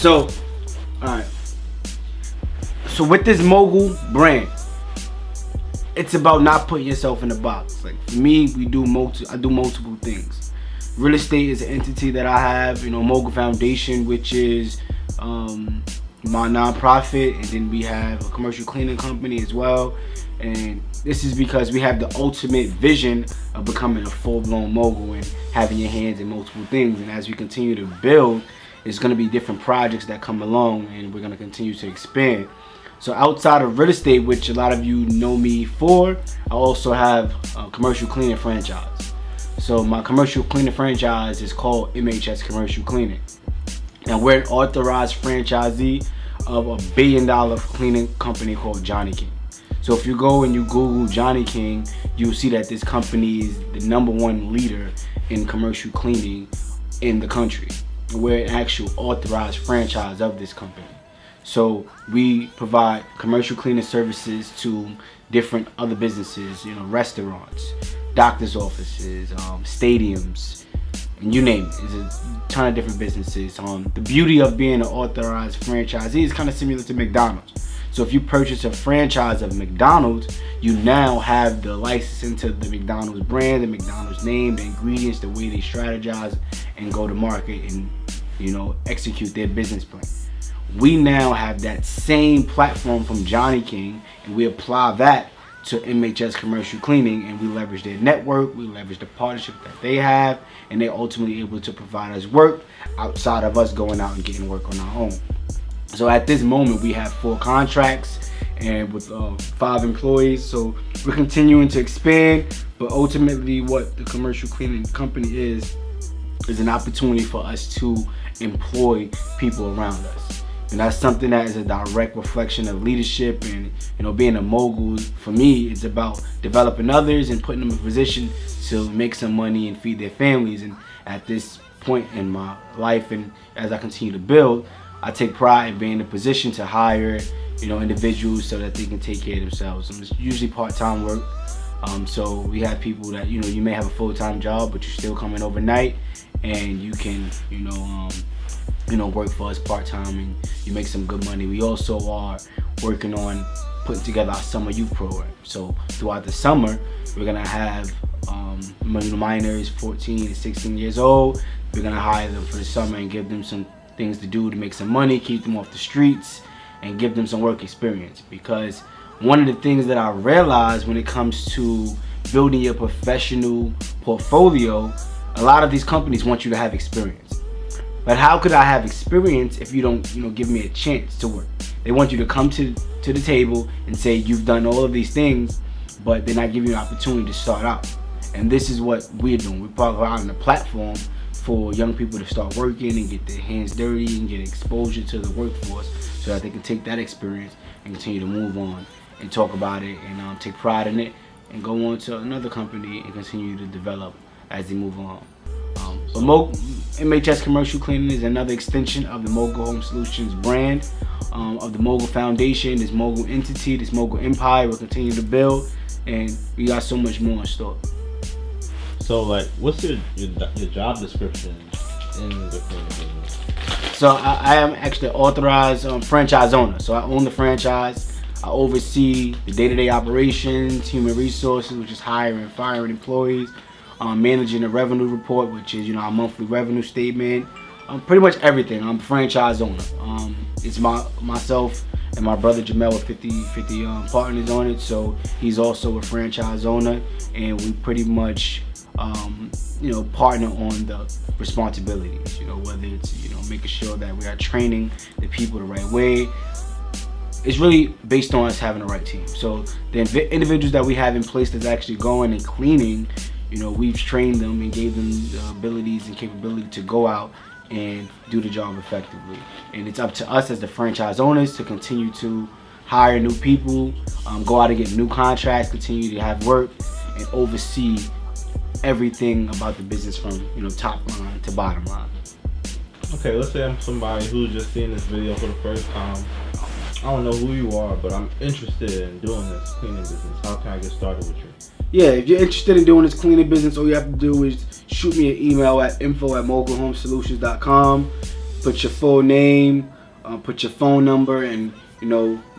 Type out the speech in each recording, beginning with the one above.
So, alright. So with this Mogul brand, it's about not putting yourself in a box. Like for me, I do multiple things. Real estate is an entity that I have, Mogul Foundation, which is my nonprofit, and then we have a commercial cleaning company as well. And this is because we have the ultimate vision of becoming a full-blown mogul and having your hands in multiple things. And as we continue to build, there's going to be different projects that come along, and we're going to continue to expand. So outside of real estate, which a lot of you know me for, I also have a commercial cleaning franchise. So my commercial cleaning franchise is called MHS Commercial Cleaning. Now we're an authorized franchisee of a $1 billion cleaning company called Johnny King. So if you go and you Google Johnny King, you'll see that this company is the #1 leader in commercial cleaning in the country. We're an actual authorized franchise of this company. So we provide commercial cleaning services to different other businesses, restaurants, doctor's offices, stadiums, and you name it. There's a ton of different businesses. The beauty of being an authorized franchisee is kind of similar to McDonald's. So if you purchase a franchise of McDonald's, you now have the license into the McDonald's brand, the McDonald's name, the ingredients, the way they strategize and go to market and, execute their business plan. We now have that same platform from Johnny King, and we apply that to MHS Commercial Cleaning, and we leverage their network, we leverage the partnership that they have, and they're ultimately able to provide us work outside of us going out and getting work on our own. So at this moment, we have 4 contracts and with 5 employees. So we're continuing to expand, but ultimately what the commercial cleaning company is an opportunity for us to employ people around us. And that's something that is a direct reflection of leadership and, being a mogul. For me, it's about developing others and putting them in a position to make some money and feed their families. And at this point in my life, and as I continue to build, I take pride in being in a position to hire, individuals so that they can take care of themselves. And it's usually part-time work. So we have people that, you may have a full-time job, but you're still coming overnight, and you can, work for us part-time and you make some good money. We also are working on putting together our summer youth program. So throughout the summer, we're gonna have minors 14 to 16 years old. We're gonna hire them for the summer and give them some things to do to make some money, keep them off the streets, and give them some work experience. Because one of the things that I realized when it comes to building your professional portfolio, a lot of these companies want you to have experience. But how could I have experience if you don't, give me a chance to work? They want you to come to the table and say you've done all of these things, but they're not giving you an opportunity to start out. And this is what we're doing. We're providing a platform for young people to start working and get their hands dirty and get exposure to the workforce so that they can take that experience and continue to move on and talk about it and take pride in it and go on to another company and continue to develop as they move on. But MHS Commercial Cleaning is another extension of the Mogul Home Solutions brand, of the Mogul Foundation, this Mogul entity, this Mogul empire we'll continue to build, and we got so much more in store. So, what's your job description in the cleaning business? So, I am actually an authorized franchise owner. So, I own the franchise. I oversee the day-to-day operations, human resources, which is hiring and firing employees, managing the revenue report, which is our monthly revenue statement, pretty much everything. I'm a franchise owner. It's myself and my brother Jamel with 50 partners on it, so he's also a franchise owner, and we pretty much partner on the responsibilities, whether it's making sure that we are training the people the right way. It's really based on us having the right team. So the individuals that we have in place that's actually going and cleaning, we've trained them and gave them the abilities and capability to go out and do the job effectively. And it's up to us as the franchise owners to continue to hire new people, go out and get new contracts, continue to have work, and oversee everything about the business from top line to bottom line. Okay, let's say I'm somebody who's just seeing this video for the first time. I don't know who you are, but I'm interested in doing this cleaning business. How can I get started with you? Yeah, if you're interested in doing this cleaning business, all you have to do is shoot me an email at info@mogulhomesolutions.com. put your full name, put your phone number, and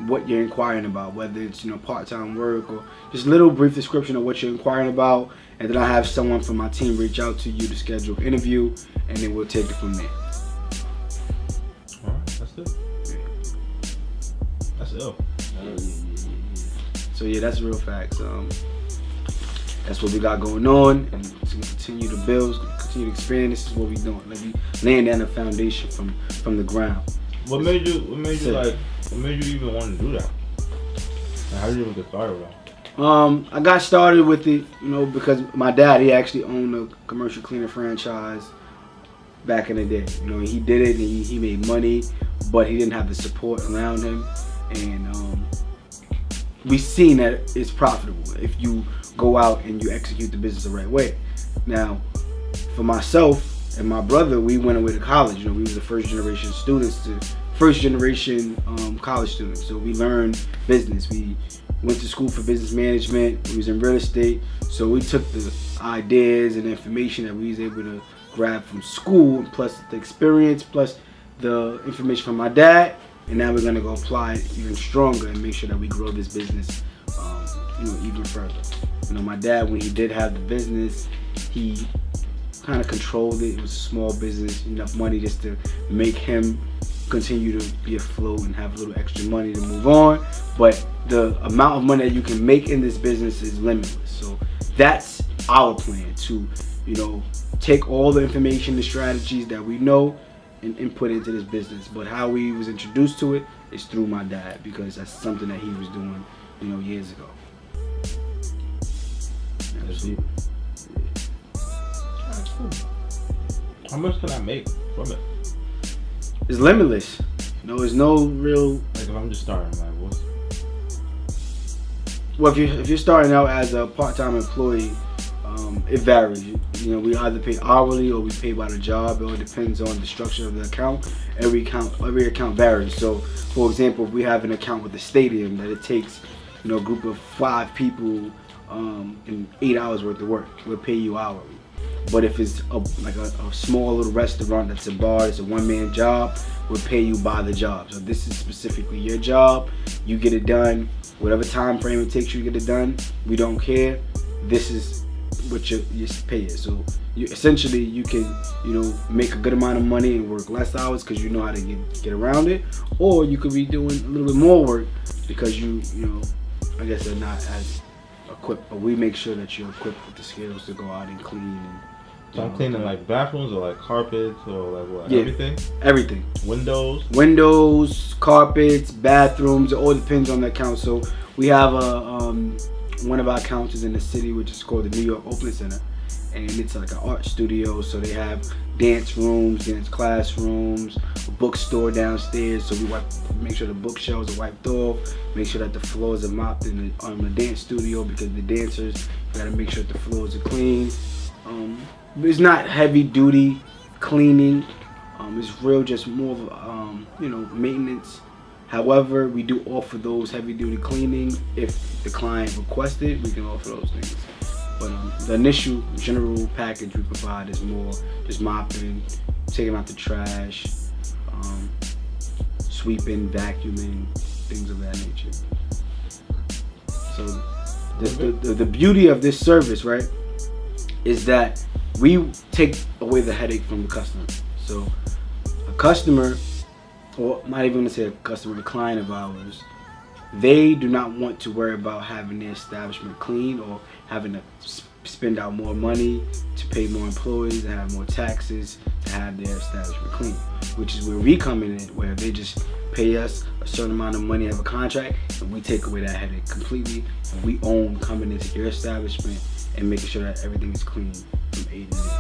what you're inquiring about, whether it's part-time work or just a little brief description of what you're inquiring about, and then I have someone from my team reach out to you to schedule an interview, and then we'll take it from there. All right, that's it. That's ill. So yeah, that's real facts. That's what we got going on, and to continue to build, continue to expand. This is what we doing. Like, we laying down a foundation from the ground. What made you even want to do that? Like, how did you even get started with that? I got started with it, because my dad, he actually owned a commercial cleaner franchise back in the day. He did it, and he made money, but he didn't have the support around him, and we seen that it's profitable if you go out and you execute the business the right way. Now, for myself and my brother, we went away to college. We were the first generation college students. So we learned business. We went to school for business management. We was in real estate. So we took the ideas and information that we was able to grab from school, plus the experience, plus the information from my dad, and now we're gonna go apply it even stronger and make sure that we grow this business, even further. My dad, when he did have the business, he kind of controlled it. It was a small business, enough money just to make him continue to be afloat and have a little extra money to move on. But the amount of money that you can make in this business is limitless. So that's our plan, to take all the information, the strategies that we know, and input into this business. But how we was introduced to it is through my dad, because that's something that he was doing, years ago. Absolutely. Alright, cool. How much can I make from it? It's limitless. There's no real. Like, if I'm just starting, like, what's? Well, if you're starting out as a part-time employee, it varies. We either pay hourly or we pay by the job. It all depends on the structure of the account. Every account varies. So, for example, if we have an account with a stadium that it takes, a group of 5 people in 8 hours worth of work, we'll pay you hourly. But if it's a small little restaurant that's a bar, it's a one-man job, we'll pay you by the job. So this is specifically your job. You get it done, whatever time frame it takes you to get it done. We don't care. This is what you pay it. So you can make a good amount of money and work less hours because you know how to get around it, or you could be doing a little bit more work because I guess they're not as equipped, but we make sure that you're equipped with the skills to go out and clean. So I'm cleaning like bathrooms or like carpets or like what? Yeah, everything. Windows, carpets, bathrooms. It all depends on the account. So we have one of our accounts is in the city, which is called the New York Open Center, and it's like an art studio. So they have dance rooms, dance classrooms, a bookstore downstairs. So we make sure the bookshelves are wiped off, make sure that the floors are mopped in the dance studio, because the dancers, you gotta make sure that the floors are clean. It's not heavy duty cleaning. It's real, just more of maintenance. However, we do offer those heavy duty cleaning. If the client requests it, we can offer those things. But the initial general package we provide is more just mopping, taking out the trash, sweeping, vacuuming, things of that nature. So the beauty of this service, right, is that we take away the headache from the customer. So a customer, or not even going to say a customer, a client of ours, they do not want to worry about having their establishment clean or having to spend out more money to pay more employees and have more taxes to have their establishment clean, which is where we come in, where they just pay us a certain amount of money, have a contract, and we take away that headache completely, and we own coming into your establishment and making sure that everything is clean from A to Z.